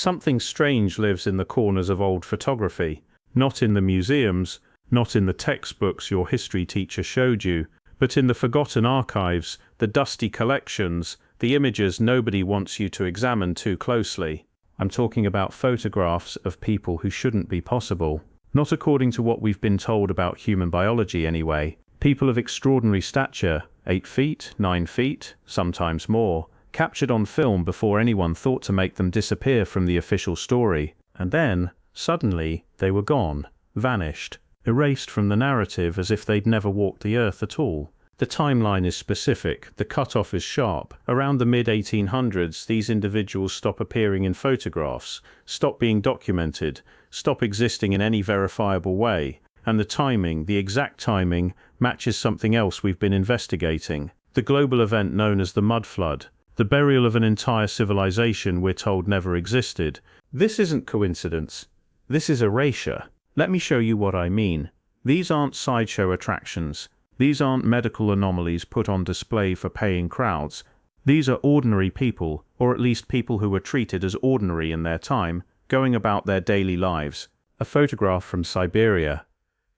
Something strange lives in the corners of old photography, not in the museums, not in the textbooks your history teacher showed you, but in the forgotten archives, the dusty collections, the images nobody wants you to examine too closely. I'm talking about photographs of people who shouldn't be possible. Not according to what we've been told about human biology anyway. People of extraordinary stature, 8 feet, 9 feet, sometimes more, captured on film before anyone thought to make them disappear from the official story. And then, suddenly, they were gone, vanished, erased from the narrative as if they'd never walked the earth at all. The timeline is specific, the cutoff is sharp. Around the mid-1800s, these individuals stop appearing in photographs, stop being documented, stop existing in any verifiable way. And the timing, the exact timing, matches something else we've been investigating. The global event known as the Mudflood. The burial of an entire civilization we're told never existed. This isn't coincidence. This is erasure. Let me show you what I mean. These aren't sideshow attractions. These aren't medical anomalies put on display for paying crowds. These are ordinary people, or at least people who were treated as ordinary in their time, going about their daily lives. A photograph from Siberia,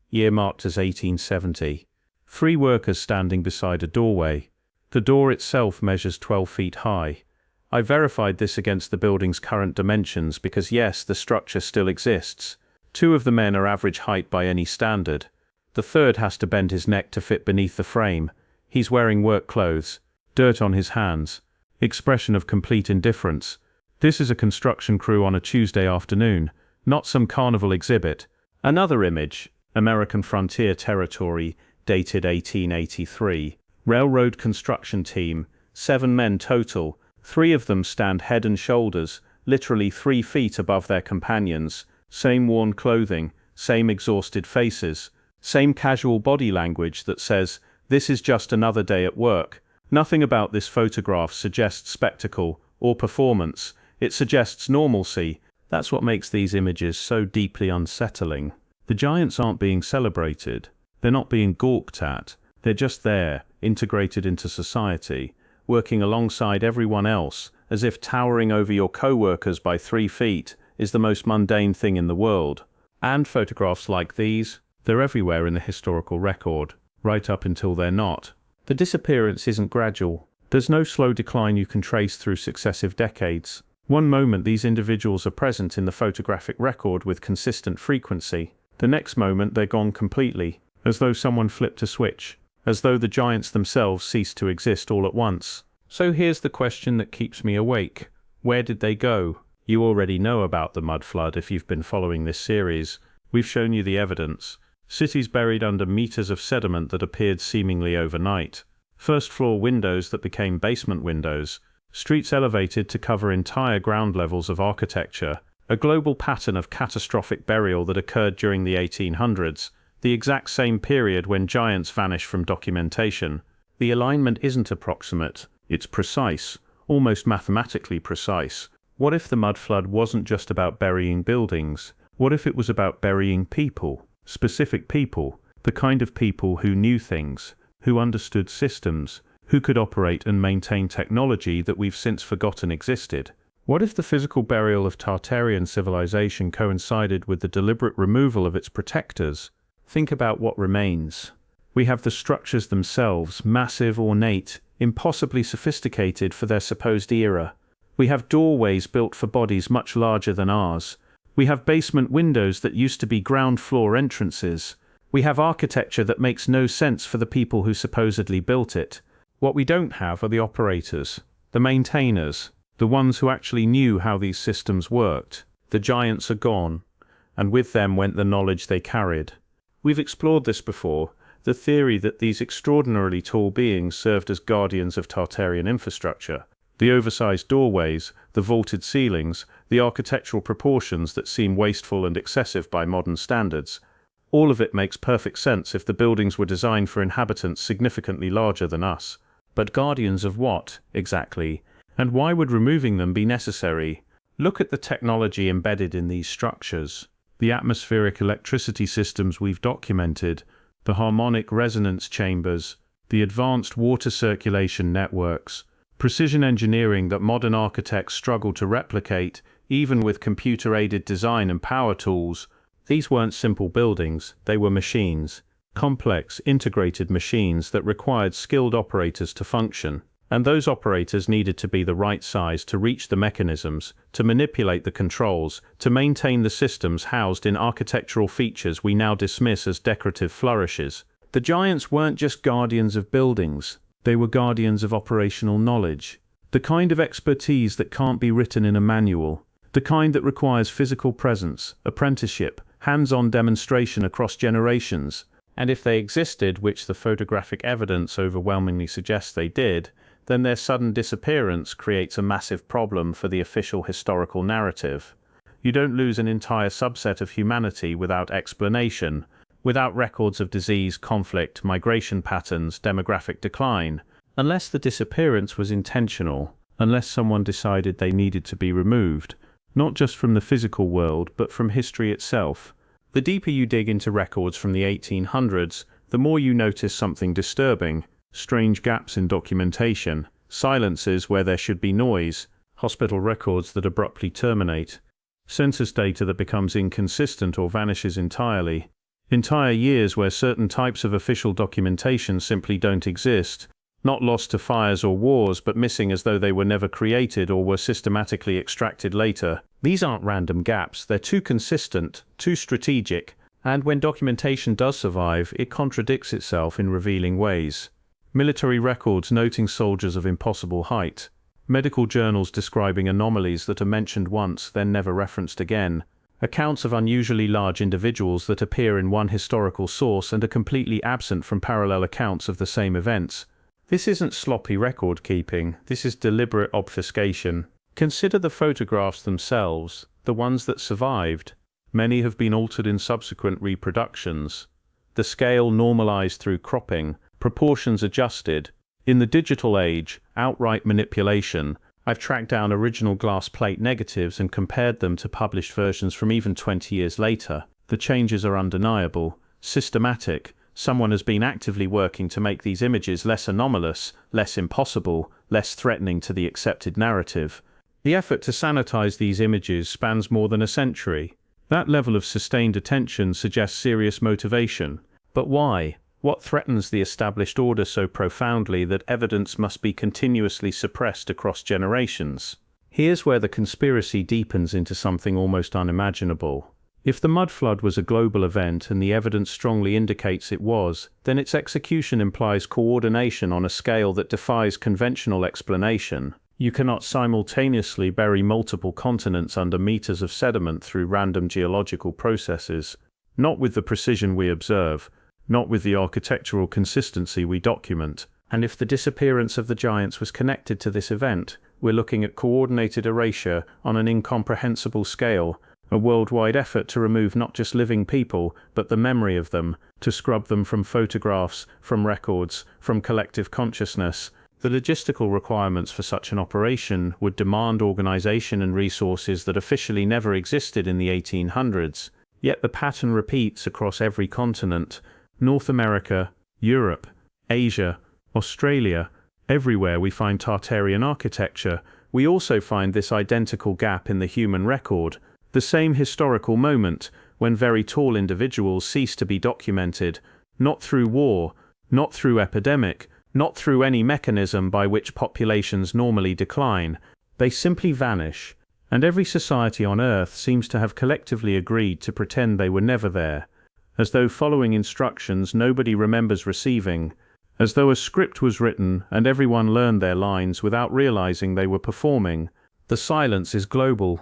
year marked as 1870. 3 workers standing beside a doorway. The door itself measures 12 feet high. I verified this against the building's current dimensions because yes, the structure still exists. 2 of the men are average height by any standard. The third has to bend his neck to fit beneath the frame. He's wearing work clothes, dirt on his hands, expression of complete indifference. This is a construction crew on a Tuesday afternoon, not some carnival exhibit. Another image, American frontier territory, dated 1883. Railroad construction team, 7 men total. 3 of them stand head and shoulders, literally 3 feet above their companions. Same worn clothing, same exhausted faces, same casual body language that says, "This is just another day at work." Nothing about this photograph suggests spectacle or performance. It suggests normalcy. That's what makes these images so deeply unsettling. The giants aren't being celebrated. They're not being gawked at. They're just there, integrated into society, working alongside everyone else, as if towering over your co-workers by 3 feet is the most mundane thing in the world. And photographs like these, they're everywhere in the historical record, right up until they're not. The disappearance isn't gradual. There's no slow decline you can trace through successive decades. One moment these individuals are present in the photographic record with consistent frequency. The next moment they're gone completely, as though someone flipped a switch. As though the giants themselves ceased to exist all at once. So here's the question that keeps me awake. Where did they go? You already know about the Mudflood if you've been following this series. We've shown you the evidence. Cities buried under meters of sediment that appeared seemingly overnight. First-floor windows that became basement windows. Streets elevated to cover entire ground levels of architecture. A global pattern of catastrophic burial that occurred during the 1800s. The exact same period when giants vanish from documentation. The alignment isn't approximate, it's precise, almost mathematically precise. What if the Mudflood wasn't just about burying buildings? What if it was about burying people, specific people, the kind of people who knew things, who understood systems, who could operate and maintain technology that we've since forgotten existed? What if the physical burial of Tartarian civilization coincided with the deliberate removal of its protectors? Think about what remains. We have the structures themselves, massive, ornate, impossibly sophisticated for their supposed era. We have doorways built for bodies much larger than ours. We have basement windows that used to be ground floor entrances. We have architecture that makes no sense for the people who supposedly built it. What we don't have are the operators, the maintainers, the ones who actually knew how these systems worked. The giants are gone, and with them went the knowledge they carried. We've explored this before, the theory that these extraordinarily tall beings served as guardians of Tartarian infrastructure. The oversized doorways, the vaulted ceilings, the architectural proportions that seem wasteful and excessive by modern standards. All of it makes perfect sense if the buildings were designed for inhabitants significantly larger than us. But guardians of what, exactly? And why would removing them be necessary? Look at the technology embedded in these structures. The atmospheric electricity systems we've documented, the harmonic resonance chambers, the advanced water circulation networks, precision engineering that modern architects struggle to replicate, even with computer-aided design and power tools. These weren't simple buildings, they were machines. Complex, integrated machines that required skilled operators to function. And those operators needed to be the right size to reach the mechanisms, to manipulate the controls, to maintain the systems housed in architectural features we now dismiss as decorative flourishes. The giants weren't just guardians of buildings, they were guardians of operational knowledge. The kind of expertise that can't be written in a manual, the kind that requires physical presence, apprenticeship, hands-on demonstration across generations. And if they existed, which the photographic evidence overwhelmingly suggests they did, then their sudden disappearance creates a massive problem for the official historical narrative. You don't lose an entire subset of humanity without explanation, without records of disease, conflict, migration patterns, demographic decline, unless the disappearance was intentional, unless someone decided they needed to be removed, not just from the physical world, but from history itself. The deeper you dig into records from the 1800s, the more you notice something disturbing. Strange gaps in documentation, silences where there should be noise, hospital records that abruptly terminate, census data that becomes inconsistent or vanishes entirely, entire years where certain types of official documentation simply don't exist, not lost to fires or wars but missing as though they were never created or were systematically extracted later. These aren't random gaps, they're too consistent, too strategic, and when documentation does survive, it contradicts itself in revealing ways. Military records noting soldiers of impossible height, medical journals describing anomalies that are mentioned once then never referenced again, accounts of unusually large individuals that appear in one historical source and are completely absent from parallel accounts of the same events. This isn't sloppy record keeping, this is deliberate obfuscation. Consider the photographs themselves, the ones that survived. Many have been altered in subsequent reproductions. The scale normalized through cropping, proportions adjusted. In the digital age, outright manipulation. I've tracked down original glass plate negatives and compared them to published versions from even 20 years later. The changes are undeniable, systematic. Someone has been actively working to make these images less anomalous, less impossible, less threatening to the accepted narrative. The effort to sanitize these images spans more than a century. That level of sustained attention suggests serious motivation. But why? What threatens the established order so profoundly that evidence must be continuously suppressed across generations? Here's where the conspiracy deepens into something almost unimaginable. If the Mudflood was a global event and the evidence strongly indicates it was, then its execution implies coordination on a scale that defies conventional explanation. You cannot simultaneously bury multiple continents under meters of sediment through random geological processes, not with the precision we observe, not with the architectural consistency we document. And if the disappearance of the giants was connected to this event, we're looking at coordinated erasure on an incomprehensible scale, a worldwide effort to remove not just living people, but the memory of them, to scrub them from photographs, from records, from collective consciousness. The logistical requirements for such an operation would demand organization and resources that officially never existed in the 1800s. Yet the pattern repeats across every continent. North America, Europe, Asia, Australia, everywhere we find Tartarian architecture, we also find this identical gap in the human record, the same historical moment when very tall individuals cease to be documented, not through war, not through epidemic, not through any mechanism by which populations normally decline. They simply vanish, and every society on Earth seems to have collectively agreed to pretend they were never there. As though following instructions nobody remembers receiving, as though a script was written and everyone learned their lines without realizing they were performing. The silence is global.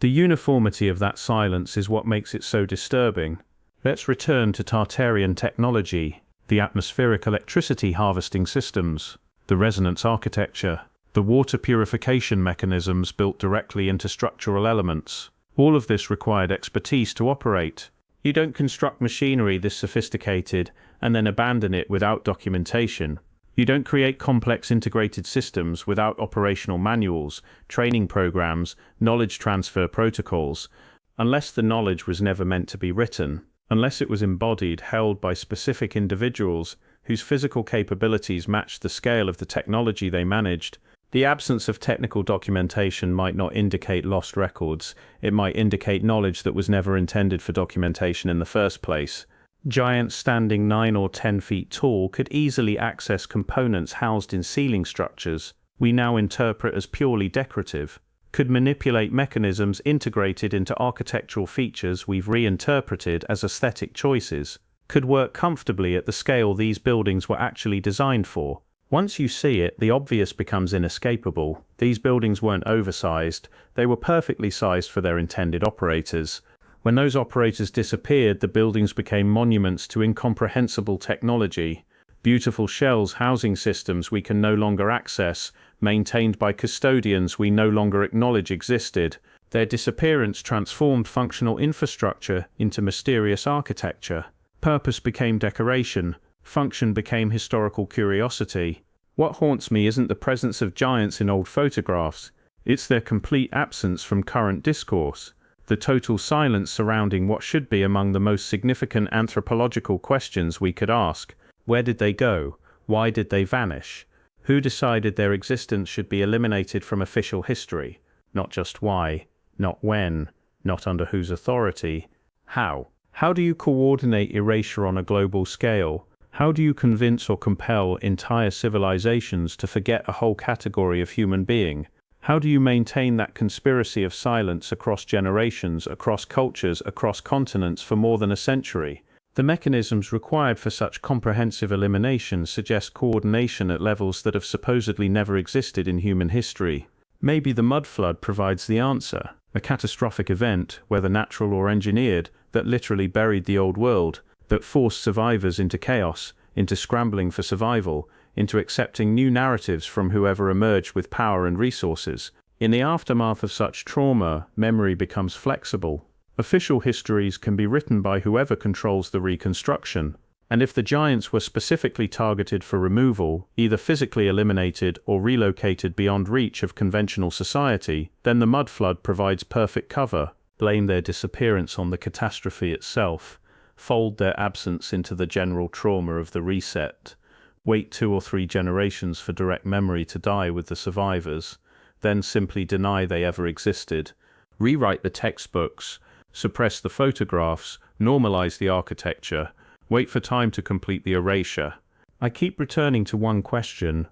The uniformity of that silence is what makes it so disturbing. Let's return to Tartarian technology, the atmospheric electricity harvesting systems, the resonance architecture, the water purification mechanisms built directly into structural elements. All of this required expertise to operate. You don't construct machinery this sophisticated and then abandon it without documentation. You don't create complex integrated systems without operational manuals, training programs, knowledge transfer protocols. Unless the knowledge was never meant to be written, unless it was embodied, held by specific individuals whose physical capabilities matched the scale of the technology they managed, The absence of technical documentation might not indicate lost records, it might indicate knowledge that was never intended for documentation in the first place. Giants standing 9 or 10 feet tall could easily access components housed in ceiling structures we now interpret as purely decorative, could manipulate mechanisms integrated into architectural features we've reinterpreted as aesthetic choices, could work comfortably at the scale these buildings were actually designed for. Once you see it, the obvious becomes inescapable. These buildings weren't oversized, they were perfectly sized for their intended operators. When those operators disappeared, the buildings became monuments to incomprehensible technology, beautiful shells housing systems we can no longer access, maintained by custodians we no longer acknowledge existed. Their disappearance transformed functional infrastructure into mysterious architecture. Purpose became decoration, function became historical curiosity. What haunts me isn't the presence of giants in old photographs, it's their complete absence from current discourse. The total silence surrounding what should be among the most significant anthropological questions we could ask. Where did they go? Why did they vanish? Who decided their existence should be eliminated from official history? Not just why, not when, not under whose authority. How? How do you coordinate erasure on a global scale? How do you convince or compel entire civilizations to forget a whole category of human being? How do you maintain that conspiracy of silence across generations, across cultures, across continents for more than a century? The mechanisms required for such comprehensive elimination suggest coordination at levels that have supposedly never existed in human history. Maybe the Mudflood provides the answer, a catastrophic event, whether natural or engineered, that literally buried the old world, that forced survivors into chaos, into scrambling for survival, into accepting new narratives from whoever emerged with power and resources. In the aftermath of such trauma, memory becomes flexible. Official histories can be written by whoever controls the reconstruction, and if the giants were specifically targeted for removal, either physically eliminated or relocated beyond reach of conventional society, then the Mudflood provides perfect cover. Blame their disappearance on the catastrophe itself. Fold their absence into the general trauma of the reset. Wait 2 or 3 generations for direct memory to die with the survivors. Then simply deny they ever existed. Rewrite the textbooks. Suppress the photographs. Normalize the architecture. Wait for time to complete the erasure. I keep returning to one question.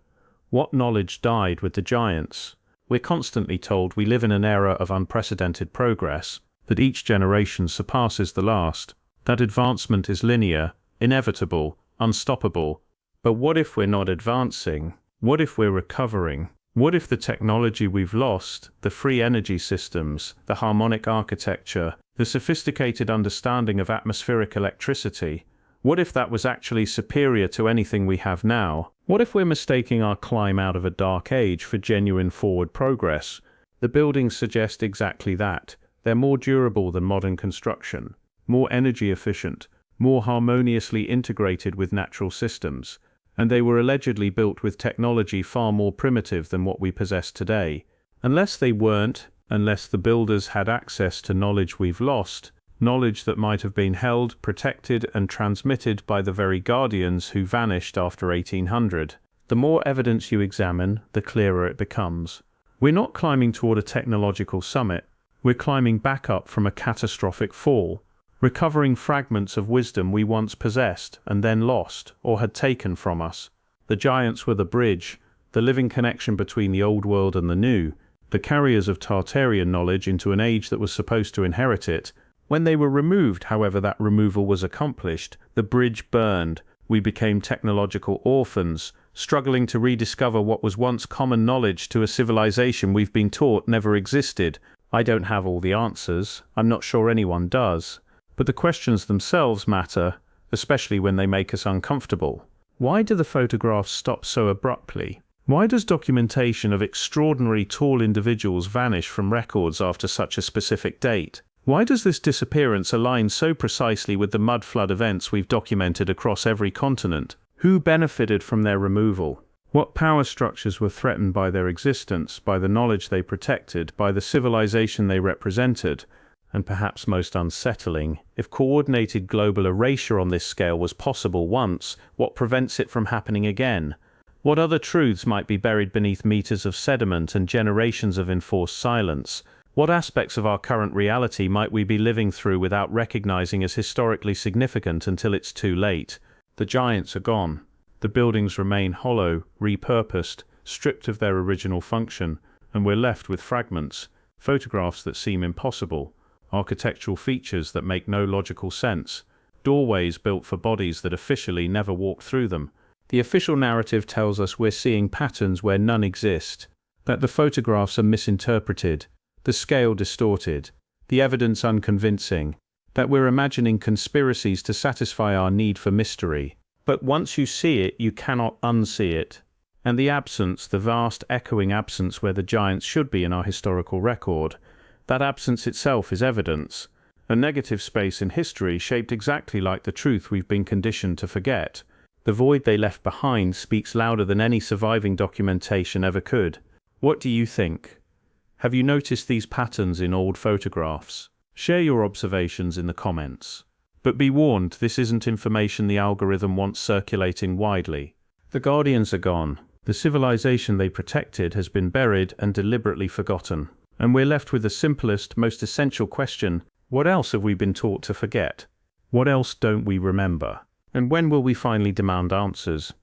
What knowledge died with the giants? We're constantly told we live in an era of unprecedented progress, that each generation surpasses the last, that advancement is linear, inevitable, unstoppable. But what if we're not advancing? What if we're recovering? What if the technology we've lost, the free energy systems, the harmonic architecture, the sophisticated understanding of atmospheric electricity, what if that was actually superior to anything we have now? What if we're mistaking our climb out of a dark age for genuine forward progress? The buildings suggest exactly that. They're more durable than modern construction, more energy efficient, more harmoniously integrated with natural systems, and they were allegedly built with technology far more primitive than what we possess today. Unless they weren't, unless the builders had access to knowledge we've lost, knowledge that might have been held, protected, and transmitted by the very guardians who vanished after 1800. The more evidence you examine, the clearer it becomes. We're not climbing toward a technological summit, we're climbing back up from a catastrophic fall, recovering fragments of wisdom we once possessed and then lost or had taken from us. The giants were the bridge, the living connection between the old world and the new, the carriers of Tartarian knowledge into an age that was supposed to inherit it. When they were removed, however that removal was accomplished, the bridge burned. We became technological orphans, struggling to rediscover what was once common knowledge to a civilization we've been taught never existed. I don't have all the answers. I'm not sure anyone does. But the questions themselves matter, especially when they make us uncomfortable. Why do the photographs stop so abruptly? Why does documentation of extraordinary tall individuals vanish from records after such a specific date? Why does this disappearance align so precisely with the Mudflood events we've documented across every continent? Who benefited from their removal? What power structures were threatened by their existence, by the knowledge they protected, by the civilization they represented? And perhaps most unsettling, if coordinated global erasure on this scale was possible once, what prevents it from happening again? What other truths might be buried beneath meters of sediment and generations of enforced silence? What aspects of our current reality might we be living through without recognizing as historically significant until it's too late? The giants are gone. The buildings remain hollow, repurposed, stripped of their original function, and we're left with fragments, photographs that seem impossible, architectural features that make no logical sense, doorways built for bodies that officially never walked through them. The official narrative tells us we're seeing patterns where none exist, that the photographs are misinterpreted, the scale distorted, the evidence unconvincing, that we're imagining conspiracies to satisfy our need for mystery. But once you see it, you cannot unsee it. And the absence, the vast echoing absence where the giants should be in our historical record, that absence itself is evidence, a negative space in history shaped exactly like the truth we've been conditioned to forget. The void they left behind speaks louder than any surviving documentation ever could. What do you think? Have you noticed these patterns in old photographs? Share your observations in the comments. But be warned, this isn't information the algorithm wants circulating widely. The Guardians are gone. The civilization they protected has been buried and deliberately forgotten. And we're left with the simplest, most essential question: what else have we been taught to forget? What else don't we remember? And when will we finally demand answers?